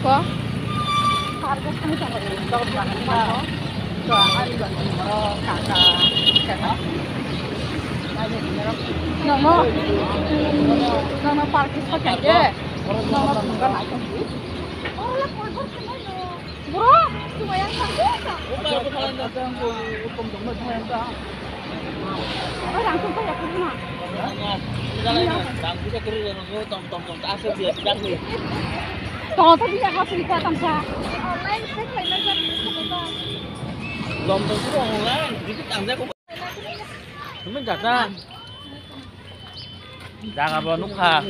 Ko? Harga kami sama ini. Kalau bukan apa, ke hari buat kalau kakak. Nama parkir pakai je. Nama bukan aja. Orang korban kemana? Bro, cuma yang satu. Orang langsung kayak kemana? Tolong tadi ya kasih kelihatan saya. Online saya kelihatan kelihatan. Lòng tôi cũng online, thì cái cảm giác của mình chặt ra. Đang apa nukha.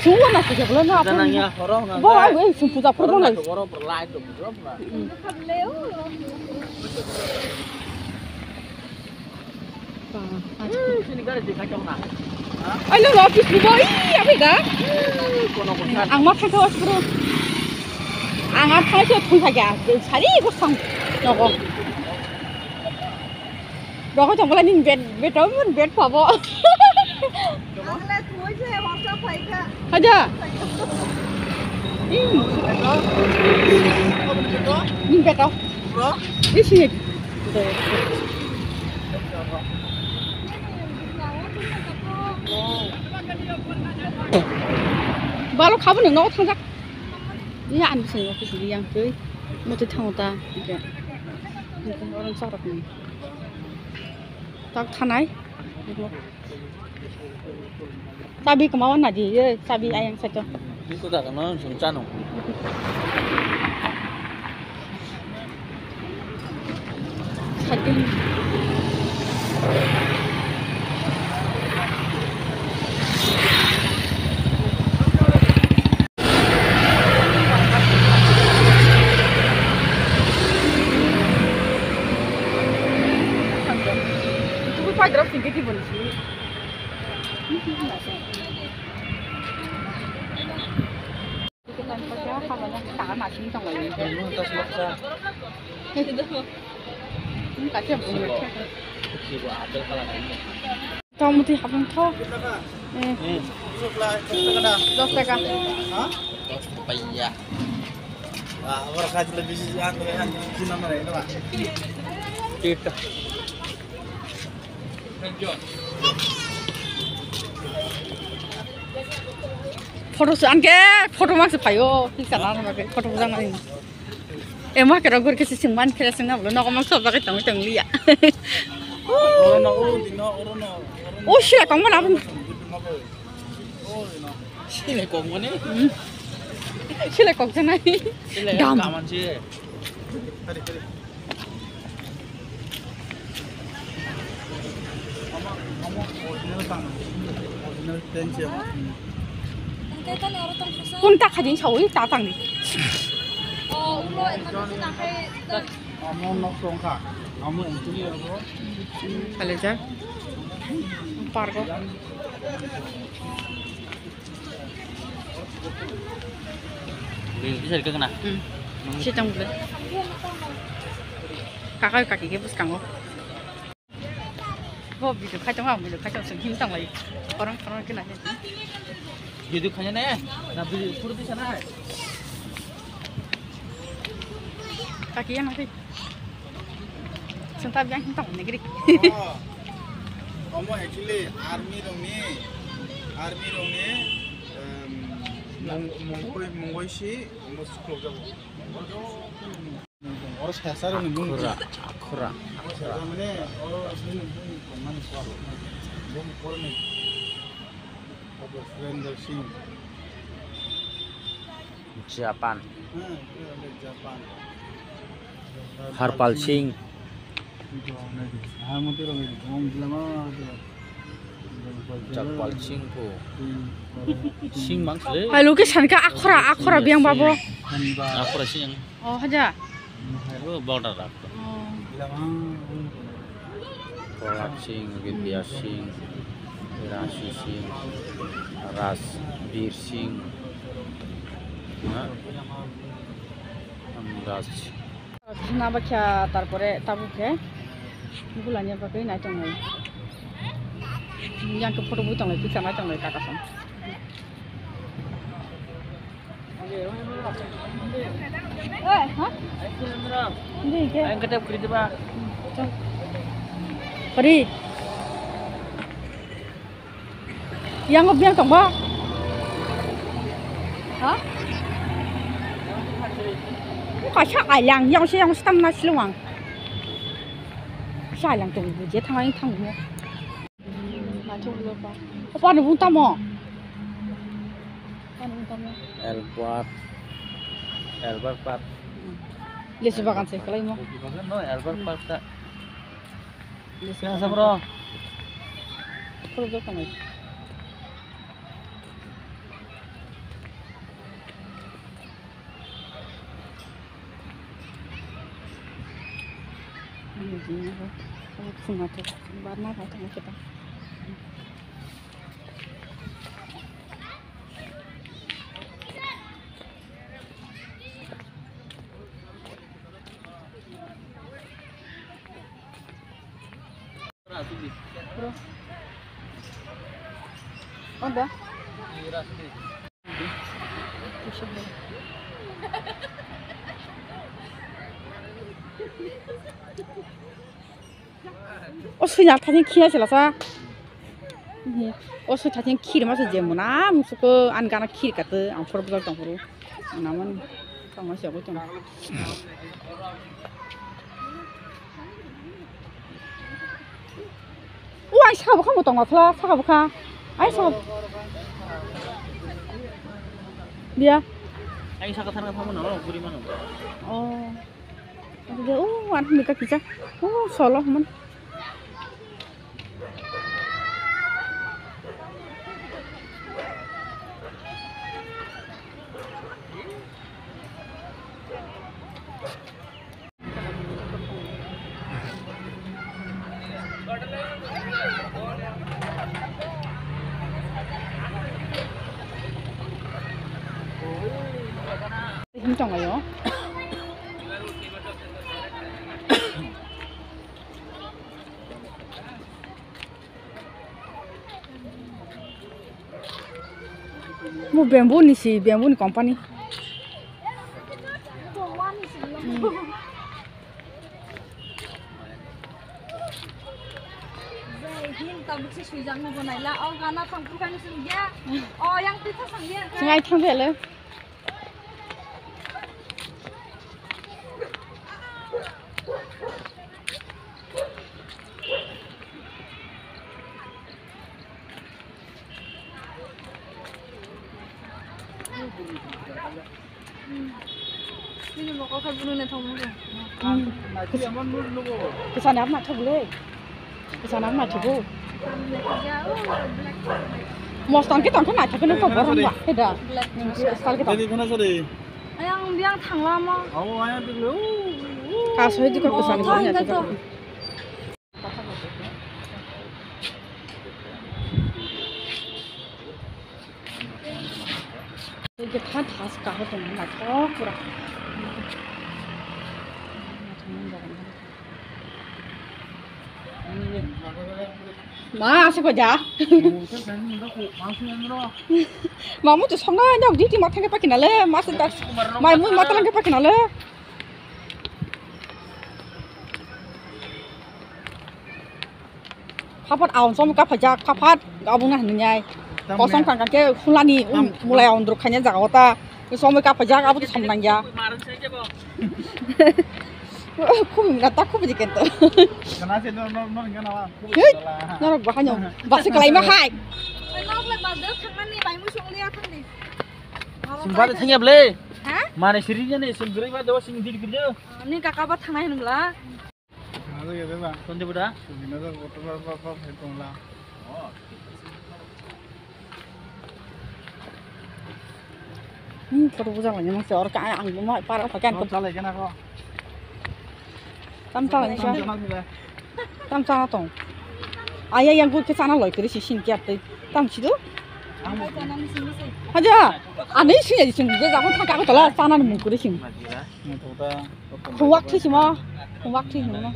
Semua nak kerja belum nak. Dananya orang nak. Bawa gue sempuja pun lagi. Orang berlain tu belum lah. Sini kan ada kacau nak. Ay, lo office ni boy, apa dah? Ang mak kau bro. Ang apa tu pun saja. Cari aku sang. Nopo. Doa jangan malah nih bed pun bed apa? Aja. Ini bed apa? Ini sini. Baru kamu nih nggak tangkap? Iya anu sih waktu itu yang tuh mau ditangkap ta, kayak orang sorot nih. Tak tanai, sabi kemauan aja, ya sabi ayang saja. Ini tu tak kenal suncan dong. Sakit. Terus tinggi di bawah sini. Kita pakai apa namanya? Tangan masih di tengah ini. Ini tas maksa. Ini kacau bunyi. Siapa ada kalau ini. Tahu mesti apa tahu? Dos taka. Hah? Payah. Wah, orang kaji lebih siang kan di nomor ini pak. Kita. Foto angke, foto masih payo, kita nana pakai foto jangan ini. Emang kira gue kasih simpan kira senang belum, nak masuk pakai tanggung liya. Oh sih, kamu mana pun? Sini kau mana? Sih kau sana ni. Dam. Kaman sih. Kunta kajin sawi tatang ni. Kamu nak songkak, kamu yang tu dia apa? Kalau je, parko. Bisa dikena. Siapa yang boleh? Kakak kaki ke bus kamu. Oh, video kacau nggak? Video kacau senghin tang lagi. Orang kena ni. Hidup hanya ni, nabi pura di sana. Kaki yang nanti. Sentab yang hintang negeri. Kamu actually army dong ni, mongoi si, mau sekolah jauh. Orang sasar ni Akura. Sasar mana? Orang sini mana sekolah? Bom korang. Surrender Singh. Japan. Japan. Harpal Singh. Harpal Singh ko. Singh maksudnya? Halo kesan ke akora biang babo. Akura Singh. Oh aja. Itu border aku. Kolak Singh, Vidya Singh, Rashi Singh, Rasbir Singh, Amraj. Na baca tarpore tabu ke. Bulannya pakai naik tengah. yang ke foto butang lagi sama tang lagi kakak sam. Hah? Ini ke? Yang ketep kerja pak. Farid. Yang ngobiang tong ba? Hah? Kok cha ai lang yang se yang stam na silwang. Sha lang tong bu je tang ai tang mo. Ma thu lo ba. Apa ni bung tam mo? Apa ni bung tam mo? Elbar Park. Lesi bakan se kalai mo. Bukan no Elbar Park tak. Yang sabro. Foto do kan ai. Ini apa? Semua tu, barna apa tu kita. Bro, ada? 어수냐 타진 키야실라사 어수 타진 키를 마서 제무나 무슨 안 가나 키 같아 안 풀어보자 당으로 나만 당마시 하고 좀 우와 사고 가면 또 맞라 사고 가 아이 사고 dia Ayo sakit sana kamu nolong, beri mana? oh dia an mereka bisa solo man 힘정아요. 뭐 뱀보니시 뱀보니 컴퍼니. Ngay thang về lên. Ini mau kau bunuh nanti kamu tu. Kesana apa macam boleh? Kesana apa macam bu? Mau stang kita kan macam kena kau baru buat, tidak? Stang kita. Jadi mana sorry? Ayang biang thang lama. Oh, ayah dulu. Kaso itu kan kesana punya tu. 이게 다 다섯 가거든요. 나 저꾸라. 마 아시고 자. 마무도 성가냐 우리 팀 맡은 게 밖에 날래. 마스다. 마무 맡은 게 밖에 날래. 파팟 아운 좀 까파자 파팟 가봉나 하느냐. Kosong kan ke fulani mulai ondruk hanya Jakarta. Soalnya kapal jaga apa tuh sama nanya. Aku nggak tahu apa jikan tuh. Kenapa sih kenapa? Nara bahanya bahasa kelai mahai. Kenapa boleh badal tangan nih, bayi musuh lihat kan nih. Simpan tanya boleh. Hah? Mana sirinya nih? Sembari pada was sing diri kerja. Ini kakak bat tangan belah. Kenapa gitu bang? Tonton pada? Kenapa foto hitung lah. Foto bukan lagi masih orang kaya anggun mau parah pakaian Kau salah kenapa? Tamsa lagi sih. Tamsa tong. Ayah yang gue kesana loh kerja sih kiat tuh. Tamsi tuh. Aja. Aneh sih jadi sih. Jadi aku tak aku telah sana nemu kerja sih. Waktu sih mah. Waktu sih mah.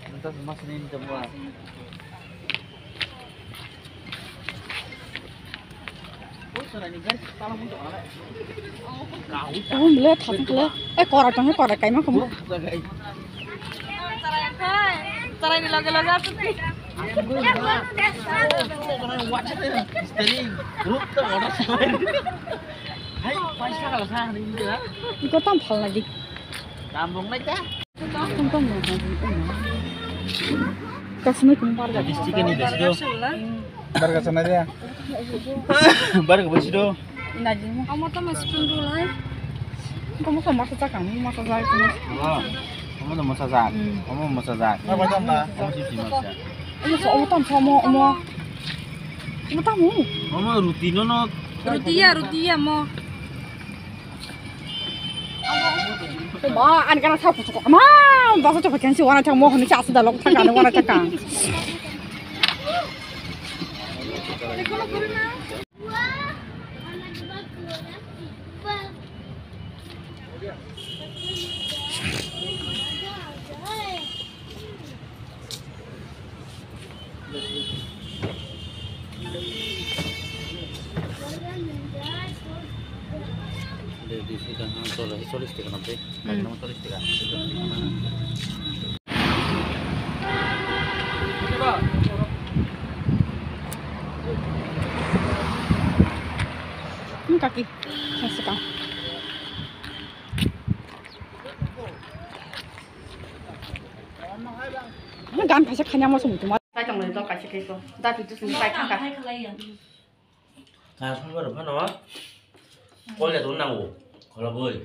Entar mas ini semua. Không lẽ thật lẽ cái cò trong cái cò cái mà không Cara ini lagi-lagi apa sih? có tao phật là gì Tambung aja. không có mà cái gì cũng bao giờ Chicken ini deh, Bar ke sana dia. Bar ke situ. ini aja mah Kamu tuh masih dulu kamu kan masa cakang masa cakang itu Oh. Kamu mau masak. Kamu mau masak. Apa jam lah? Kamu sih masak. ini soal tam sama kamu tamu Kamu rutin no. Rutia mau. mà anh cái nào sao cũng mà bao giờ cho phải kensi warna cakang mau ini cakap sudah lok cakang warna cakang Di sudah solis dengan apa? Nama solis dengan. ini kaki saya suka nó gan phải chắc khăn nhau mà sủng chúng nó sai trong này tao cái cái số ta thì tôi sai khăn cả Nah, semua ada mana? Kau lihat tuh nanggu, kalau boleh.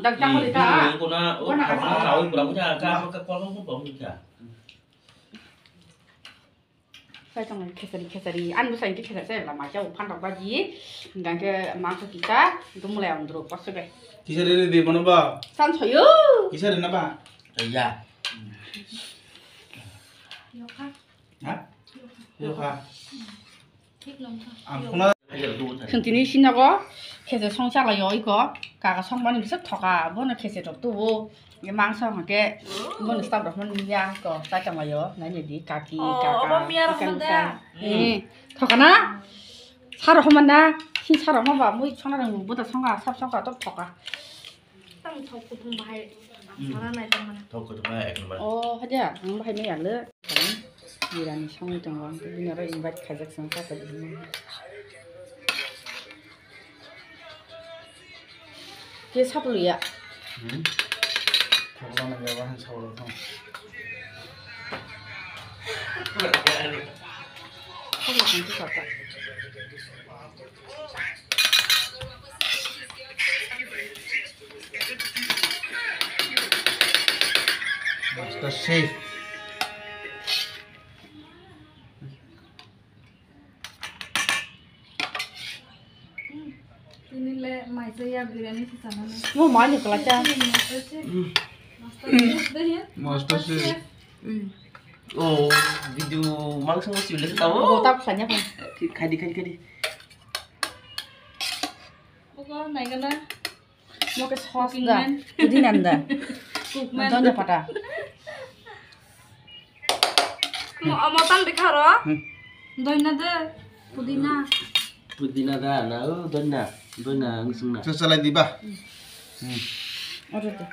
đặc trăng mà ta Ini kuna, kamu tahu kurang punya, kamu ke kolong pun belum bisa. sai trong này kesari ăn bữa sáng cái kesari là mà cháu phan đọc ba gì đang cái mang cho kita itu mulai andro pas cái Kisah dari di mana ba? san choyo Kisah dari apa? Iya. Hah? Iya kah? Thích lắm Am kuna Aja tuh. thường xin nó có kesari xong chắc là rồi có cả xong bao nhiêu sức thọ cả bữa nó kesari đọc tu cái mang xong cái bữa nó xong đọc mình ra có sai trong này rồi nãy giờ đi kaki ikan thọ cả na 사러 하면 나 신사러 하면 봐 뭐 청나는 뭐보다 성가 삽성가 또 더가 Tăng thầu của thùng bài. Nó này tầm này. Thôi cứ thôi em mà. 하자 안 봐야 매 알려 이라니 성이 좀 와. 우리나라 인바이트 가작성 사거든. 이게 사불이야. Kalau nak jawaban sahur tu. 사불 간지 사다. Master Chef. Ini le mai saya biryani di sana nih. 뭐 많이 걸었자. Master Chef. Oh, video langsung sih udah tahu. 뭐 따부사냐 그. Kadi. Pokok này cái đó. 뭐 cái 소스다. 부디 난다. Cukmen. 먼저 받아. Mau tang dikaro? Doina deh. Pudina. Pudina dah, nah, dona langsung nah. Sesalah di bah. 어쨌든.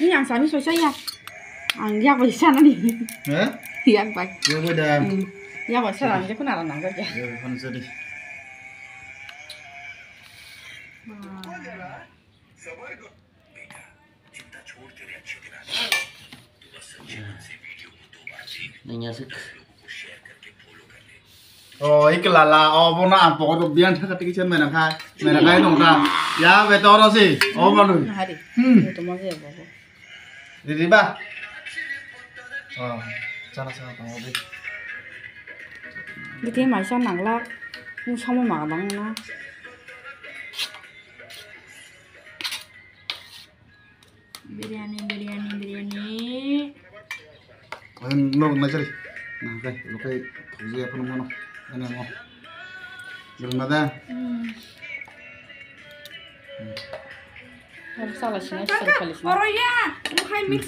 이 양삼이 소샤야. 안 약 벌잖아 니. Eh? 약 벌. Ya beda. 약 벌잖아. 이제 그 나라 난 거지. Ya kan sedih. Nanya sih. Oh, iklala. Oh, bona apa? Kalau biar tak ketik macam mana kai dong ta. Ya betul sih. Oh, malu. 하리. 또 뭐지 뭐. Di bah. Oh, sana tahu deh. Cái mà sao nặng la. Nhưng sao mà bằng nó. Biryani. Lo macam ni. Nah, kai, lo kai tujuh apa nama? Ini mau. Belum ada. Salah sini, salah sini. Oroya, mau kayak mix